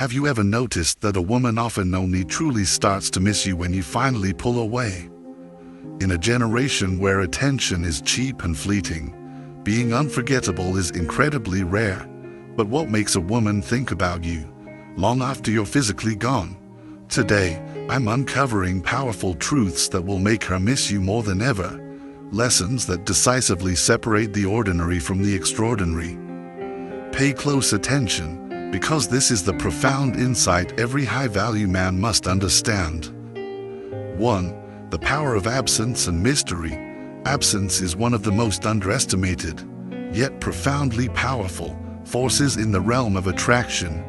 Have you ever noticed that a woman often only truly starts to miss you when you finally pull away? In a generation where attention is cheap and fleeting, being unforgettable is incredibly rare. But what makes a woman think about you long after you're physically gone? Today, I'm uncovering powerful truths that will make her miss you more than ever. Lessons that decisively separate the ordinary from the extraordinary. Pay close attention, because this is the profound insight every high-value man must understand. 1. The power of absence and mystery. Absence is one of the most underestimated, yet profoundly powerful, forces in the realm of attraction.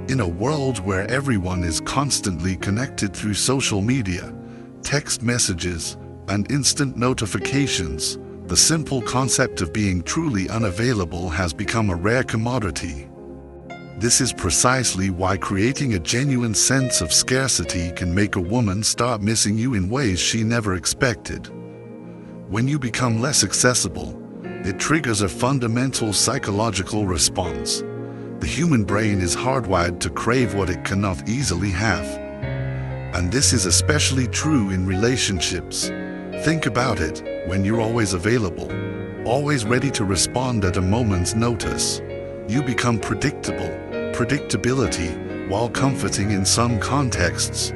In a world where everyone is constantly connected through social media, text messages, and instant notifications, the simple concept of being truly unavailable has become a rare commodity. This is precisely why creating a genuine sense of scarcity can make a woman start missing you in ways she never expected. When you become less accessible, it triggers a fundamental psychological response. The human brain is hardwired to crave what it cannot easily have. And this is especially true in relationships. Think about it: when you're always available, always ready to respond at a moment's notice, you become predictable. Predictability, while comforting in some contexts,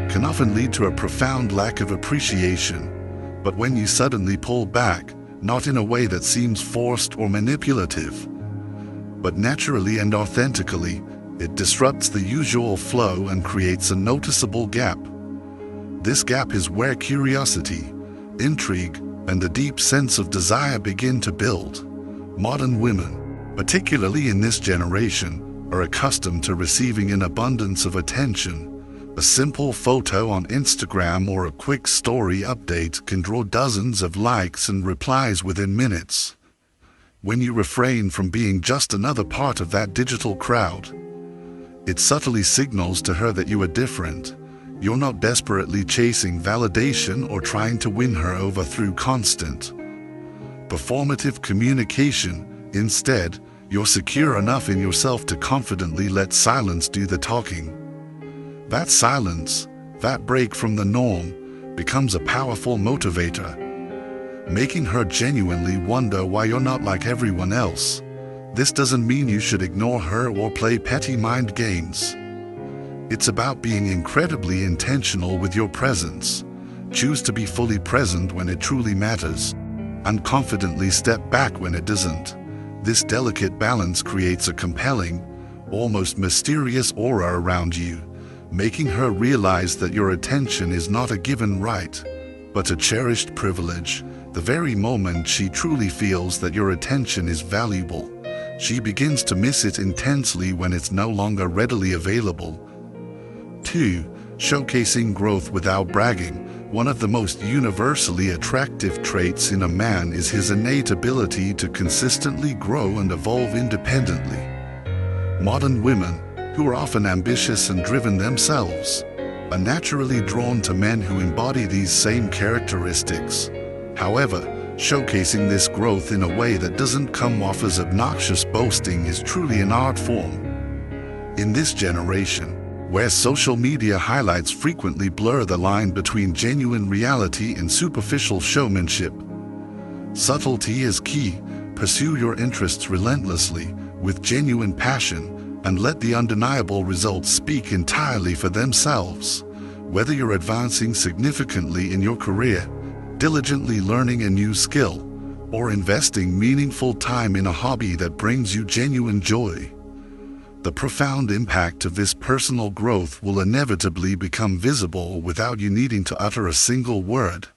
can often lead to a profound lack of appreciation. But when you suddenly pull back, not in a way that seems forced or manipulative, but naturally and authentically, it disrupts the usual flow and creates a noticeable gap. This gap is where curiosity, intrigue, and a deep sense of desire begin to build. Modern women, particularly in this generation, are accustomed to receiving an abundance of attention. A simple photo on Instagram or a quick story update can draw dozens of likes and replies within minutes. When you refrain from being just another part of that digital crowd, it subtly signals to her that you are different. You're not desperately chasing validation or trying to win her over through constant performative communication. Instead, you're secure enough in yourself to confidently let silence do the talking. That silence, that break from the norm, becomes a powerful motivator, making her genuinely wonder why you're not like everyone else. This doesn't mean you should ignore her or play petty mind games. It's about being incredibly intentional with your presence. Choose to be fully present when it truly matters, and confidently step back when it doesn't. This delicate balance creates a compelling, almost mysterious aura around you, making her realize that your attention is not a given right, but a cherished privilege. The very moment she truly feels that your attention is valuable, she begins to miss it intensely when it's no longer readily available. 2. Showcasing growth without bragging. One of the most universally attractive traits in a man is his innate ability to consistently grow and evolve independently. Modern women, who are often ambitious and driven themselves, are naturally drawn to men who embody these same characteristics. However, showcasing this growth in a way that doesn't come off as obnoxious boasting is truly an art form. In this generation, where social media highlights frequently blur the line between genuine reality and superficial showmanship, subtlety is key. Pursue your interests relentlessly, with genuine passion, and let the undeniable results speak entirely for themselves. Whether you're advancing significantly in your career, diligently learning a new skill, or investing meaningful time in a hobby that brings you genuine joy, the profound impact of this personal growth will inevitably become visible without you needing to utter a single word.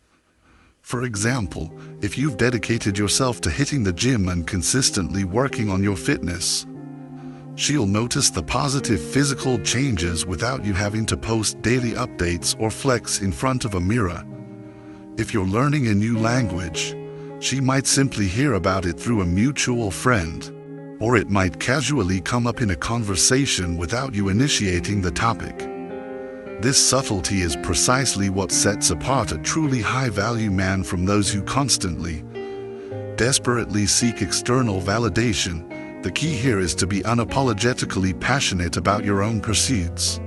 For example, if you've dedicated yourself to hitting the gym and consistently working on your fitness, she'll notice the positive physical changes without you having to post daily updates or flex in front of a mirror. If you're learning a new language, she might simply hear about it through a mutual friend, or it might casually come up in a conversation without you initiating the topic. This subtlety is precisely what sets apart a truly high-value man from those who constantly, desperately seek external validation. The key here is to be unapologetically passionate about your own pursuits.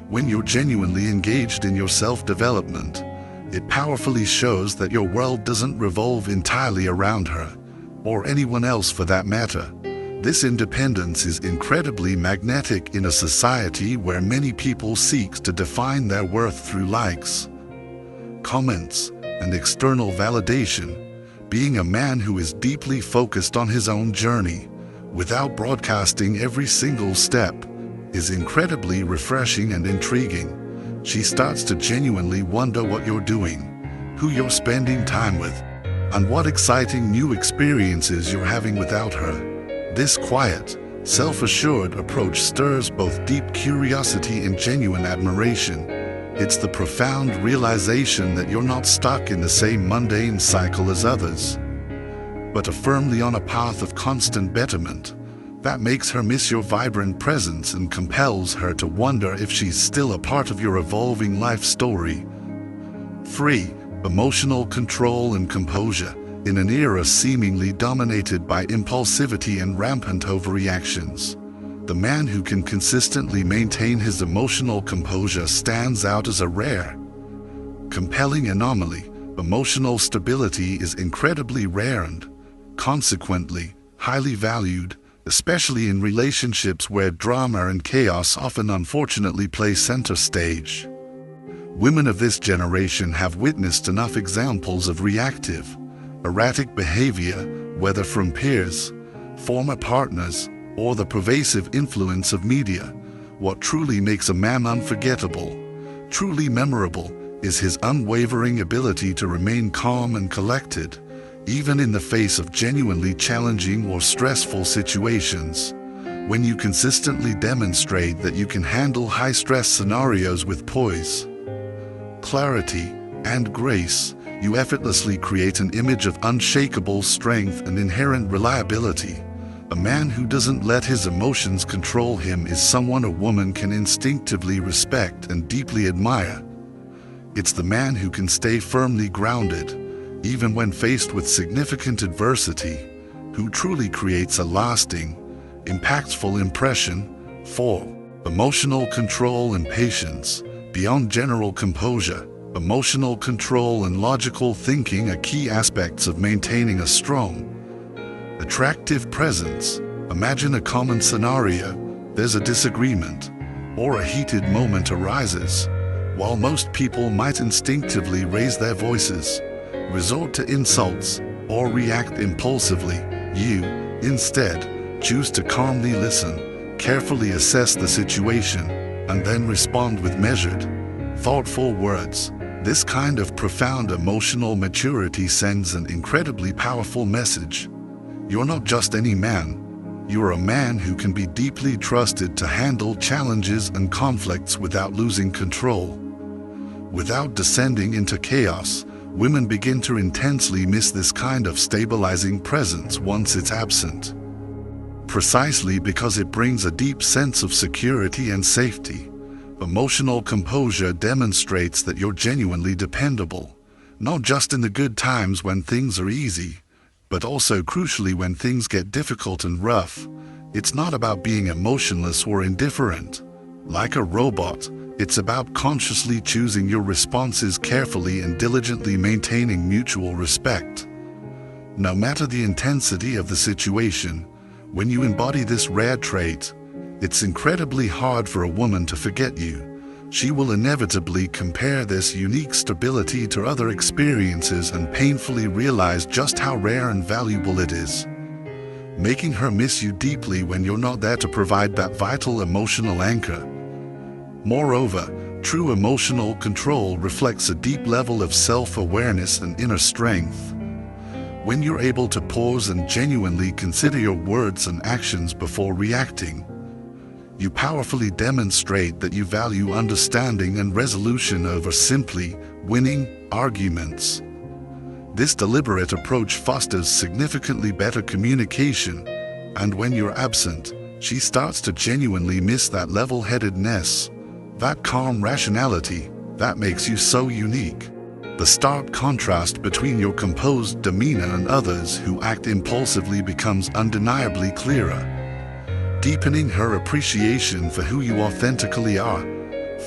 When you're genuinely engaged in your self-development, it powerfully shows that your world doesn't revolve entirely around her, or anyone else for that matter. This independence is incredibly magnetic in a society where many people seek to define their worth through likes, comments, and external validation. Being a man who is deeply focused on his own journey, without broadcasting every single step, is incredibly refreshing and intriguing. She starts to genuinely wonder what you're doing, who you're spending time with, and what exciting new experiences you're having without her. This quiet, self-assured approach stirs both deep curiosity and genuine admiration. It's the profound realization that you're not stuck in the same mundane cycle as others, but are firmly on a path of constant betterment. That makes her miss your vibrant presence and compels her to wonder if she's still a part of your evolving life story. 3. Emotional control and composure. In an era seemingly dominated by impulsivity and rampant overreactions, the man who can consistently maintain his emotional composure stands out as a rare, compelling anomaly. Emotional stability is incredibly rare and, consequently, highly valued, especially in relationships where drama and chaos often unfortunately play center stage. Women of this generation have witnessed enough examples of reactive, erratic behavior, whether from peers, former partners, or the pervasive influence of media. What truly makes a man unforgettable, truly memorable, is his unwavering ability to remain calm and collected, even in the face of genuinely challenging or stressful situations. When you consistently demonstrate that you can handle high-stress scenarios with poise, clarity, and grace, you effortlessly create an image of unshakable strength and inherent reliability. A man who doesn't let his emotions control him is someone a woman can instinctively respect and deeply admire. It's the man who can stay firmly grounded, even when faced with significant adversity, who truly creates a lasting, impactful impression. 4. Emotional control and patience. Beyond general composure, emotional control and logical thinking are key aspects of maintaining a strong, attractive presence. Imagine a common scenario. There's a disagreement, or a heated moment arises. While most people might instinctively raise their voices, resort to insults, or react impulsively, you, instead, choose to calmly listen, carefully assess the situation, and then respond with measured, thoughtful words. This kind of profound emotional maturity sends an incredibly powerful message. You're not just any man. You're a man who can be deeply trusted to handle challenges and conflicts without losing control. Without descending into chaos, women begin to intensely miss this kind of stabilizing presence once it's absent, precisely because it brings a deep sense of security and safety. Emotional composure demonstrates that you're genuinely dependable, not just in the good times when things are easy, but also crucially when things get difficult and rough. It's not about being emotionless or indifferent, like a robot. It's about consciously choosing your responses carefully and diligently maintaining mutual respect. No matter the intensity of the situation, when you embody this rare trait, it's incredibly hard for a woman to forget you. She will inevitably compare this unique stability to other experiences and painfully realize just how rare and valuable it is, making her miss you deeply when you're not there to provide that vital emotional anchor. Moreover, true emotional control reflects a deep level of self-awareness and inner strength. When you're able to pause and genuinely consider your words and actions before reacting, you powerfully demonstrate that you value understanding and resolution over simply winning arguments. This deliberate approach fosters significantly better communication, and when you're absent, she starts to genuinely miss that level-headedness, that calm rationality, that makes you so unique. The stark contrast between your composed demeanor and others who act impulsively becomes undeniably clearer, deepening her appreciation for who you authentically are.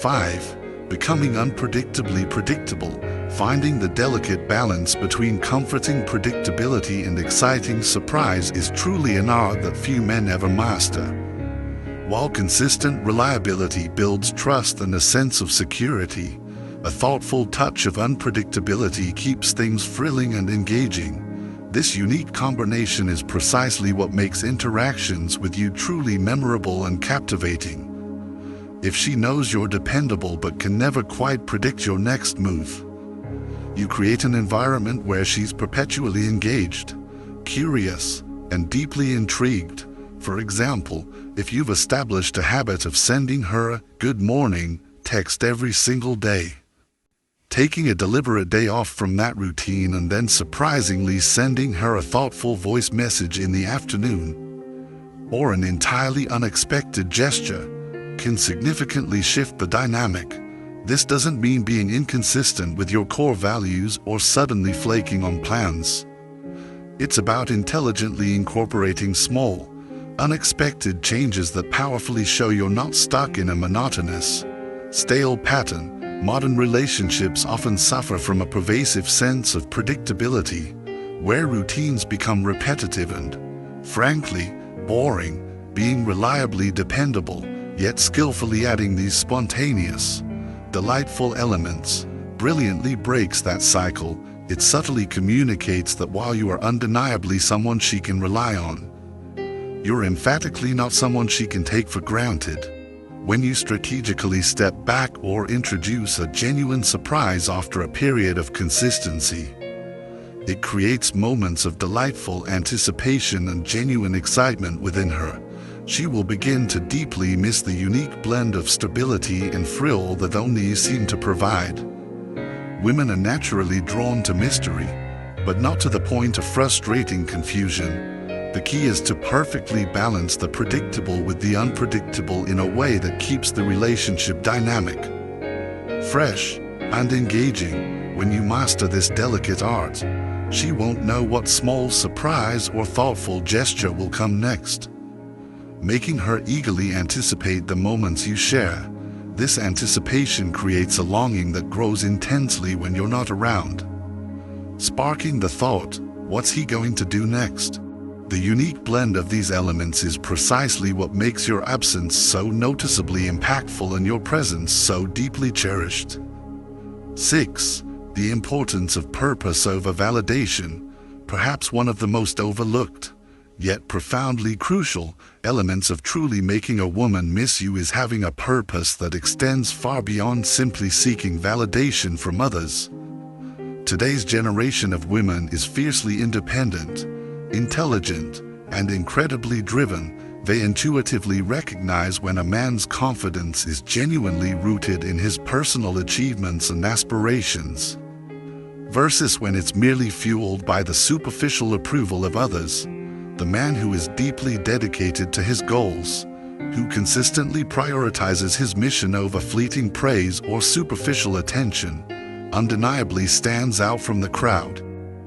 5. Becoming unpredictably predictable. Finding the delicate balance between comforting predictability and exciting surprise is truly an art that few men ever master. While consistent reliability builds trust and a sense of security, a thoughtful touch of unpredictability keeps things thrilling and engaging. This unique combination is precisely what makes interactions with you truly memorable and captivating. If she knows you're dependable but can never quite predict your next move, you create an environment where she's perpetually engaged, curious, and deeply intrigued. For example, if you've established a habit of sending her a "good morning" text every single day, taking a deliberate day off from that routine and then surprisingly sending her a thoughtful voice message in the afternoon, or an entirely unexpected gesture, can significantly shift the dynamic. This doesn't mean being inconsistent with your core values or suddenly flaking on plans. It's about intelligently incorporating small, unexpected changes that powerfully show you're not stuck in a monotonous, stale pattern. Modern relationships often suffer from a pervasive sense of predictability, where routines become repetitive and, frankly, boring. Being reliably dependable, yet skillfully adding these spontaneous, delightful elements, brilliantly breaks that cycle. It subtly communicates that while you are undeniably someone she can rely on, you're emphatically not someone she can take for granted. When you strategically step back or introduce a genuine surprise after a period of consistency, it creates moments of delightful anticipation and genuine excitement within her. She will begin to deeply miss the unique blend of stability and thrill that only you seem to provide. Women are naturally drawn to mystery, but not to the point of frustrating confusion. The key is to perfectly balance the predictable with the unpredictable in a way that keeps the relationship dynamic, fresh, and engaging. When you master this delicate art, she won't know what small surprise or thoughtful gesture will come next, making her eagerly anticipate the moments you share. This anticipation creates a longing that grows intensely when you're not around, sparking the thought, what's he going to do next? The unique blend of these elements is precisely what makes your absence so noticeably impactful and your presence so deeply cherished. 6. The importance of purpose over validation. Perhaps one of the most overlooked, yet profoundly crucial, elements of truly making a woman miss you is having a purpose that extends far beyond simply seeking validation from others. Today's generation of women is fiercely independent, intelligent, and incredibly driven. They intuitively recognize when a man's confidence is genuinely rooted in his personal achievements and aspirations, versus when it's merely fueled by the superficial approval of others. The man who is deeply dedicated to his goals, who consistently prioritizes his mission over fleeting praise or superficial attention, undeniably stands out from the crowd.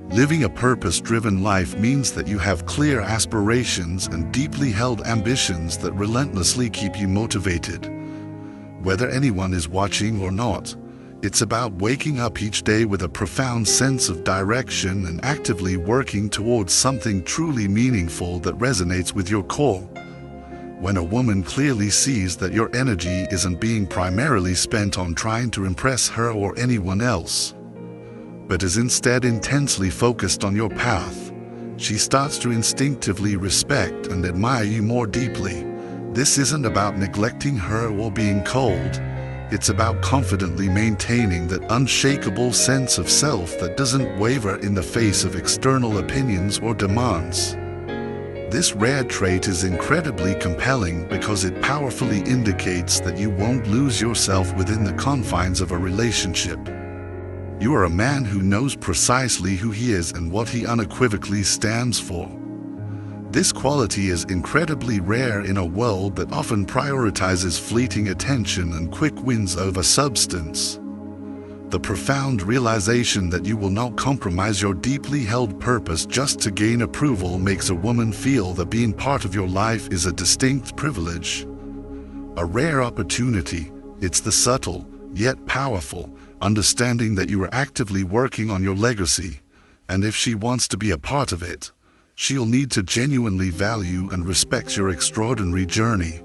Living a purpose-driven life means that you have clear aspirations and deeply held ambitions that relentlessly keep you motivated. Whether anyone is watching or not, it's about waking up each day with a profound sense of direction and actively working towards something truly meaningful that resonates with your core. When a woman clearly sees that your energy isn't being primarily spent on trying to impress her or anyone else, but is instead intensely focused on your path, she starts to instinctively respect and admire you more deeply. This isn't about neglecting her or being cold. It's about confidently maintaining that unshakable sense of self that doesn't waver in the face of external opinions or demands. This rare trait is incredibly compelling because it powerfully indicates that you won't lose yourself within the confines of a relationship. You are a man who knows precisely who he is and what he unequivocally stands for. This quality is incredibly rare in a world that often prioritizes fleeting attention and quick wins over substance. The profound realization that you will not compromise your deeply held purpose just to gain approval makes a woman feel that being part of your life is a distinct privilege, a rare opportunity. It's the subtle, yet powerful, understanding that you are actively working on your legacy, and if she wants to be a part of it, she'll need to genuinely value and respect your extraordinary journey.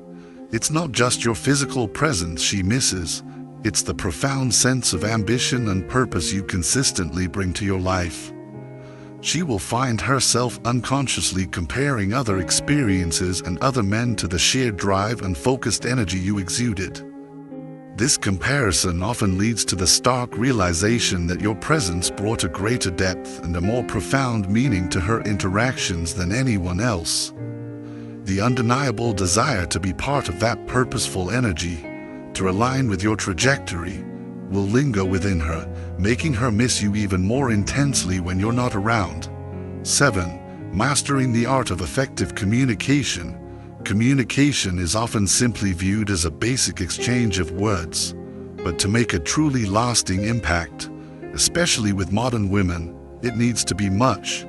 It's not just your physical presence she misses, it's the profound sense of ambition and purpose you consistently bring to your life. She will find herself unconsciously comparing other experiences and other men to the sheer drive and focused energy you exuded. This comparison often leads to the stark realization that your presence brought a greater depth and a more profound meaning to her interactions than anyone else. The undeniable desire to be part of that purposeful energy, to align with your trajectory, will linger within her, making her miss you even more intensely when you're not around. 7. Mastering the art of effective communication. Communication is often simply viewed as a basic exchange of words, but to make a truly lasting impact, especially with modern women, it needs to be much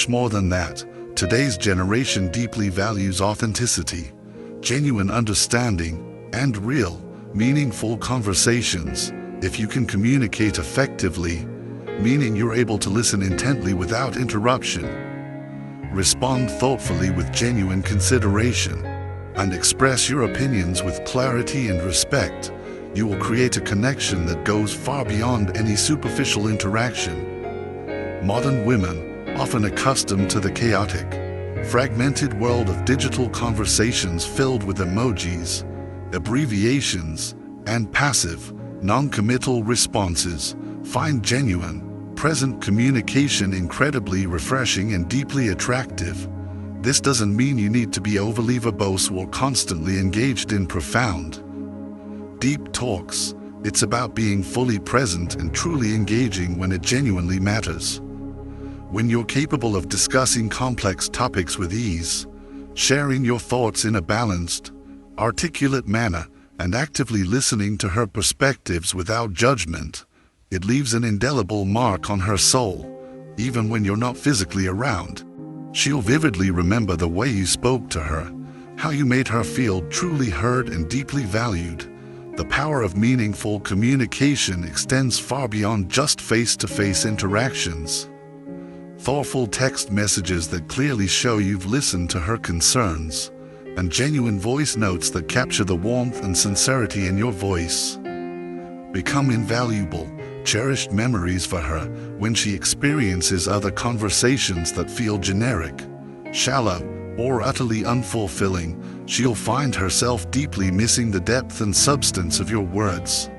more than that. Today's generation deeply values authenticity, genuine understanding, and real, meaningful conversations. If you can communicate effectively, meaning you're able to listen intently without interruption, respond thoughtfully with genuine consideration, and express your opinions with clarity and respect, you will create a connection that goes far beyond any superficial interaction. Modern women, often accustomed to the chaotic, fragmented world of digital conversations filled with emojis, abbreviations, and passive, non-committal responses, find genuine, present communication incredibly refreshing and deeply attractive. This doesn't mean you need to be overly verbose or constantly engaged in profound, deep talks. It's about being fully present and truly engaging when it genuinely matters. When you're capable of discussing complex topics with ease, sharing your thoughts in a balanced, articulate manner, and actively listening to her perspectives without judgment, it leaves an indelible mark on her soul, even when you're not physically around. She'll vividly remember the way you spoke to her, how you made her feel truly heard and deeply valued. The power of meaningful communication extends far beyond just face-to-face interactions. Thoughtful text messages that clearly show you've listened to her concerns, and genuine voice notes that capture the warmth and sincerity in your voice become invaluable, cherished memories for her when she experiences other conversations that feel generic, shallow, or utterly unfulfilling. She'll find herself deeply missing the depth and substance of your words,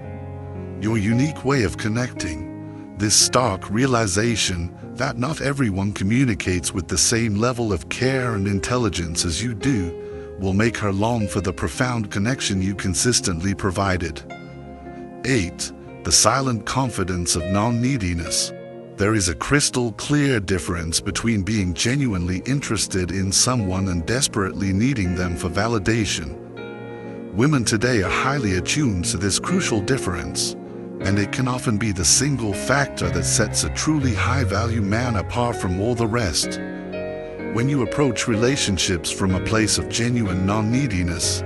your unique way of connecting. This stark realization that not everyone communicates with the same level of care and intelligence as you do will make her long for the profound connection you consistently provided. 8. The silent confidence of non-neediness. There is a crystal clear difference between being genuinely interested in someone and desperately needing them for validation. Women today are highly attuned to this crucial difference, and it can often be the single factor that sets a truly high-value man apart from all the rest. When you approach relationships from a place of genuine non-neediness,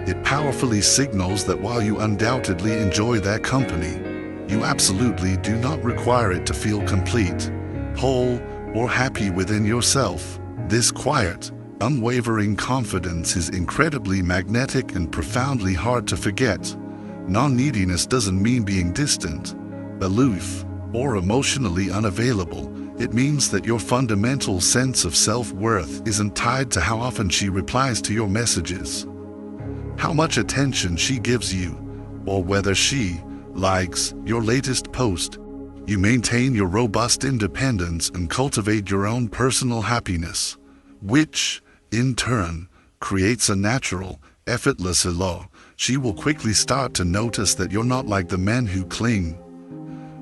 it powerfully signals that while you undoubtedly enjoy their company, you absolutely do not require it to feel complete, whole, or happy within yourself. This quiet, unwavering confidence is incredibly magnetic and profoundly hard to forget. Non-neediness doesn't mean being distant, aloof, or emotionally unavailable. It means that your fundamental sense of self-worth isn't tied to how often she replies to your messages, how much attention she gives you, or whether she likes your latest post. You maintain your robust independence and cultivate your own personal happiness, which, in turn, creates a natural, effortless allure. She will quickly start to notice that you're not like the men who cling,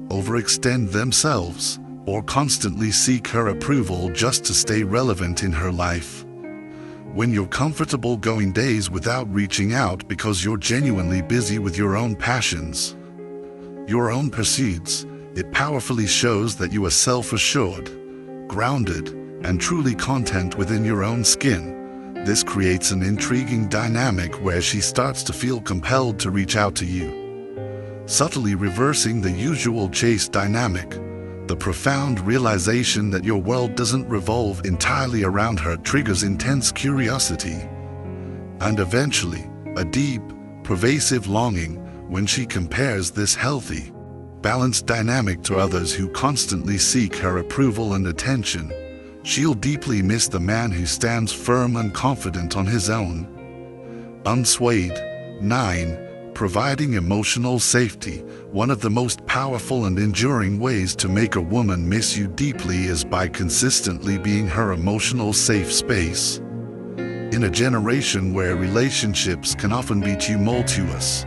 overextend themselves, or constantly seek her approval just to stay relevant in her life. When you're comfortable going days without reaching out because you're genuinely busy with your own passions, your own pursuits, it powerfully shows that you are self-assured, grounded, and truly content within your own skin. This creates an intriguing dynamic where she starts to feel compelled to reach out to you. Subtly reversing the usual chase dynamic, the profound realization that your world doesn't revolve entirely around her triggers intense curiosity, and eventually, a deep, pervasive longing when she compares this healthy, balanced dynamic to others who constantly seek her approval and attention. She'll deeply miss the man who stands firm and confident on his own. Unswayed. 9. Providing emotional safety. One of the most powerful and enduring ways to make a woman miss you deeply is by consistently being her emotional safe space. In a generation where relationships can often be tumultuous,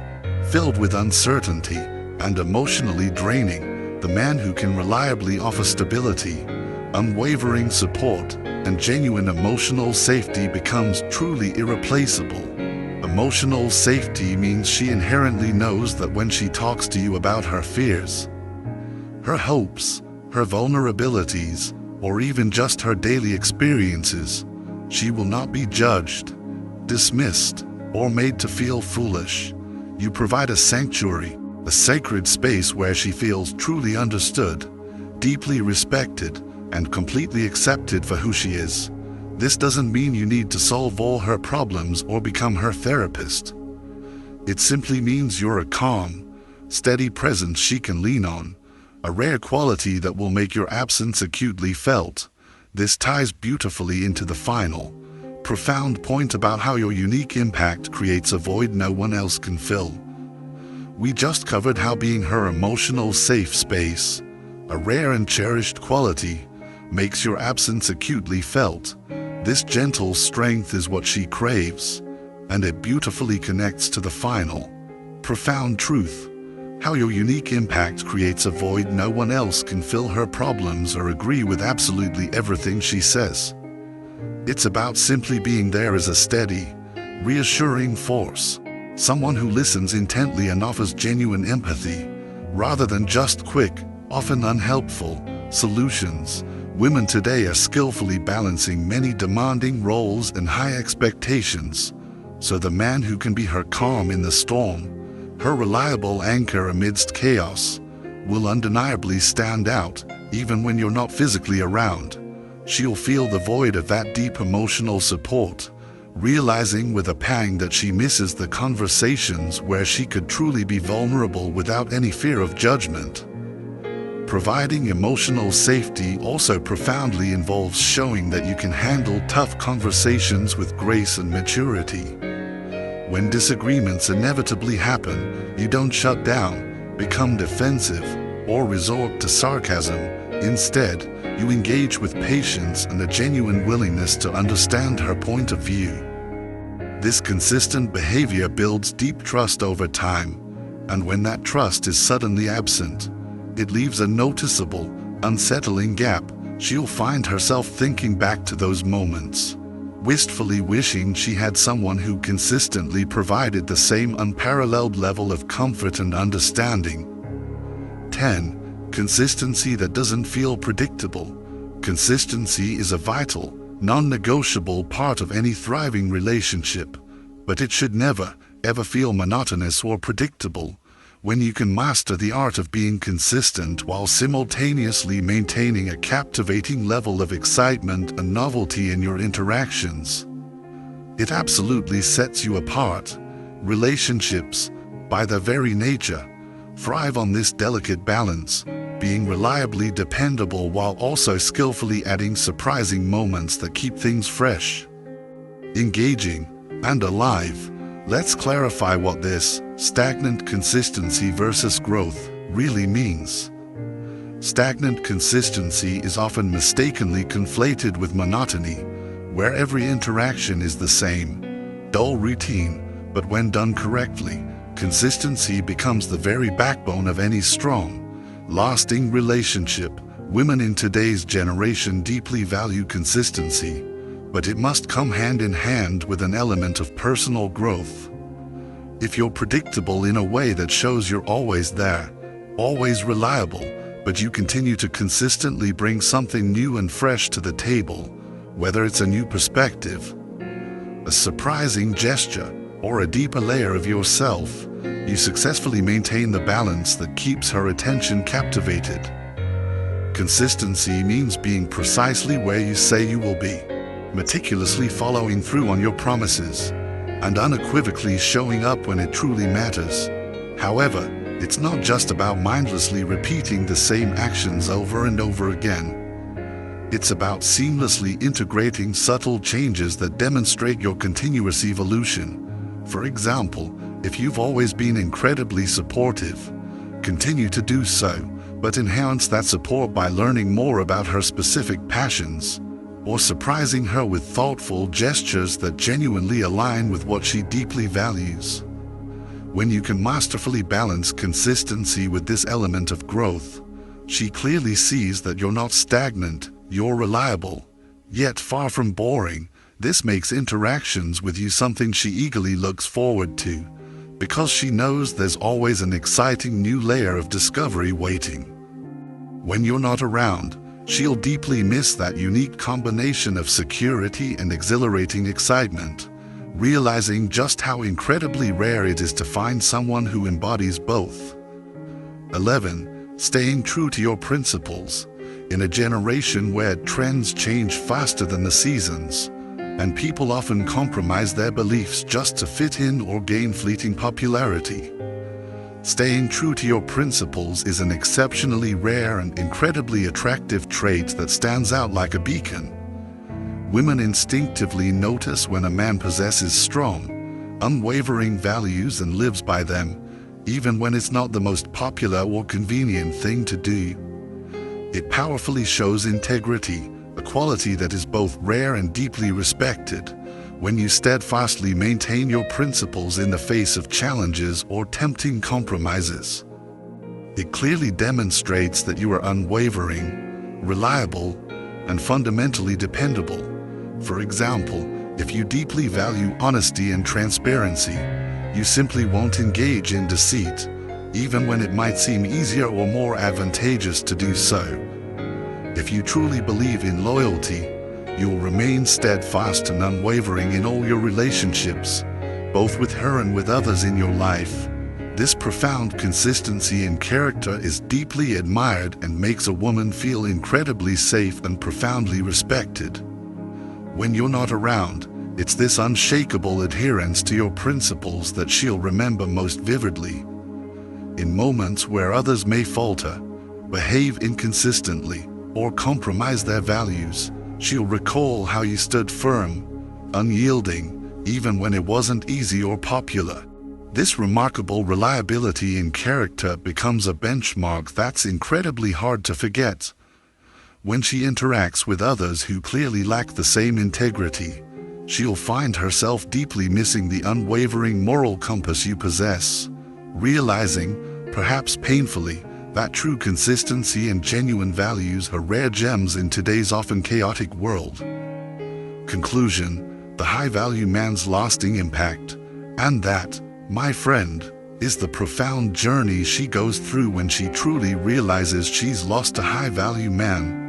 filled with uncertainty, and emotionally draining, the man who can reliably offer stability, unwavering support, and genuine emotional safety becomes truly irreplaceable. Emotional safety means she inherently knows that when she talks to you about her fears, her hopes, her vulnerabilities, or even just her daily experiences, she will not be judged, dismissed, or made to feel foolish. You provide a sanctuary, a sacred space where she feels truly understood, deeply respected, and completely accepted for who she is. This doesn't mean you need to solve all her problems or become her therapist. It simply means you're a calm, steady presence she can lean on, a rare quality that will make your absence acutely felt. This ties beautifully into the final, profound point about how your unique impact creates a void no one else can fill. We just covered how being her emotional safe space, a rare and cherished quality, makes your absence acutely felt. This gentle strength is what she craves, and it beautifully connects to the final, profound truth, how your unique impact creates a void no one else can fill her problems or agree with absolutely everything she says. It's about simply being there as a steady, reassuring force, someone who listens intently and offers genuine empathy, rather than just quick, often unhelpful, solutions. Women today are skillfully balancing many demanding roles and high expectations, so the man who can be her calm in the storm, her reliable anchor amidst chaos, will undeniably stand out, even when you're not physically around. She'll feel the void of that deep emotional support, realizing with a pang that she misses the conversations where she could truly be vulnerable without any fear of judgment. Providing emotional safety also profoundly involves showing that you can handle tough conversations with grace and maturity. When disagreements inevitably happen, you don't shut down, become defensive, or resort to sarcasm. Instead, you engage with patience and a genuine willingness to understand her point of view. This consistent behavior builds deep trust over time, and when that trust is suddenly absent, it leaves a noticeable, unsettling gap. She'll find herself thinking back to those moments, wistfully wishing she had someone who consistently provided the same unparalleled level of comfort and understanding. 10. Consistency that doesn't feel predictable. Consistency is a vital, non-negotiable part of any thriving relationship, but it should never, ever feel monotonous or predictable. When you can master the art of being consistent while simultaneously maintaining a captivating level of excitement and novelty in your interactions, it absolutely sets you apart. Relationships, by their very nature, thrive on this delicate balance, being reliably dependable while also skillfully adding surprising moments that keep things fresh, engaging, and alive. Let's clarify what this stagnant consistency versus growth really means. Stagnant consistency is often mistakenly conflated with monotony, where every interaction is the same, dull routine, but when done correctly, consistency becomes the very backbone of any strong, lasting relationship. Women in today's generation deeply value consistency, but it must come hand in hand with an element of personal growth. If you're predictable in a way that shows you're always there, always reliable, but you continue to consistently bring something new and fresh to the table, whether it's a new perspective, a surprising gesture, or a deeper layer of yourself, you successfully maintain the balance that keeps her attention captivated. Consistency means being precisely where you say you will be, meticulously following through on your promises, and unequivocally showing up when it truly matters. However, it's not just about mindlessly repeating the same actions over and over again. It's about seamlessly integrating subtle changes that demonstrate your continuous evolution. For example, if you've always been incredibly supportive, continue to do so, but enhance that support by learning more about her specific passions, or surprising her with thoughtful gestures that genuinely align with what she deeply values. When you can masterfully balance consistency with this element of growth, she clearly sees that you're not stagnant, you're reliable, yet far from boring. This makes interactions with you something she eagerly looks forward to, because she knows there's always an exciting new layer of discovery waiting. When you're not around, she'll deeply miss that unique combination of security and exhilarating excitement, realizing just how incredibly rare it is to find someone who embodies both. 11. Staying true to your principles. In a generation where trends change faster than the seasons, and people often compromise their beliefs just to fit in or gain fleeting popularity, staying true to your principles is an exceptionally rare and incredibly attractive trait that stands out like a beacon. Women instinctively notice when a man possesses strong, unwavering values and lives by them, even when it's not the most popular or convenient thing to do. It powerfully shows integrity, a quality that is both rare and deeply respected, when you steadfastly maintain your principles in the face of challenges or tempting compromises. It clearly demonstrates that you are unwavering, reliable, and fundamentally dependable. For example, if you deeply value honesty and transparency, you simply won't engage in deceit, even when it might seem easier or more advantageous to do so. If you truly believe in loyalty, you will remain steadfast and unwavering in all your relationships, both with her and with others in your life. This profound consistency in character is deeply admired and makes a woman feel incredibly safe and profoundly respected. When you're not around, it's this unshakable adherence to your principles that she'll remember most vividly. In moments where others may falter, behave inconsistently, or compromise their values, she'll recall how you stood firm, unyielding, even when it wasn't easy or popular. This remarkable reliability in character becomes a benchmark that's incredibly hard to forget. When she interacts with others who clearly lack the same integrity, she'll find herself deeply missing the unwavering moral compass you possess, realizing, perhaps painfully, that true consistency and genuine values are rare gems in today's often chaotic world. Conclusion: the high-value man's lasting impact, and that, my friend, is the profound journey she goes through when she truly realizes she's lost a high-value man.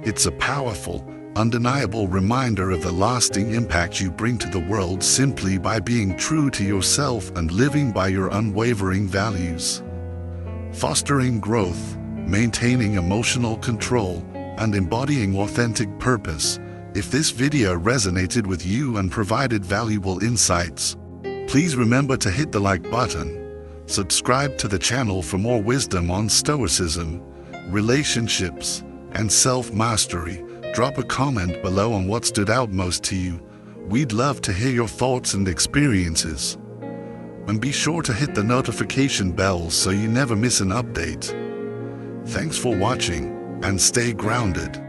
It's a powerful, undeniable reminder of the lasting impact you bring to the world simply by being true to yourself and living by your unwavering values. Fostering growth, maintaining emotional control, and embodying authentic purpose. If this video resonated with you and provided valuable insights, please remember to hit the like button, subscribe to the channel for more wisdom on stoicism, relationships, and self-mastery. Drop a comment below on what stood out most to you. We'd love to hear your thoughts and experiences. And be sure to hit the notification bell so you never miss an update. Thanks for watching, and stay grounded.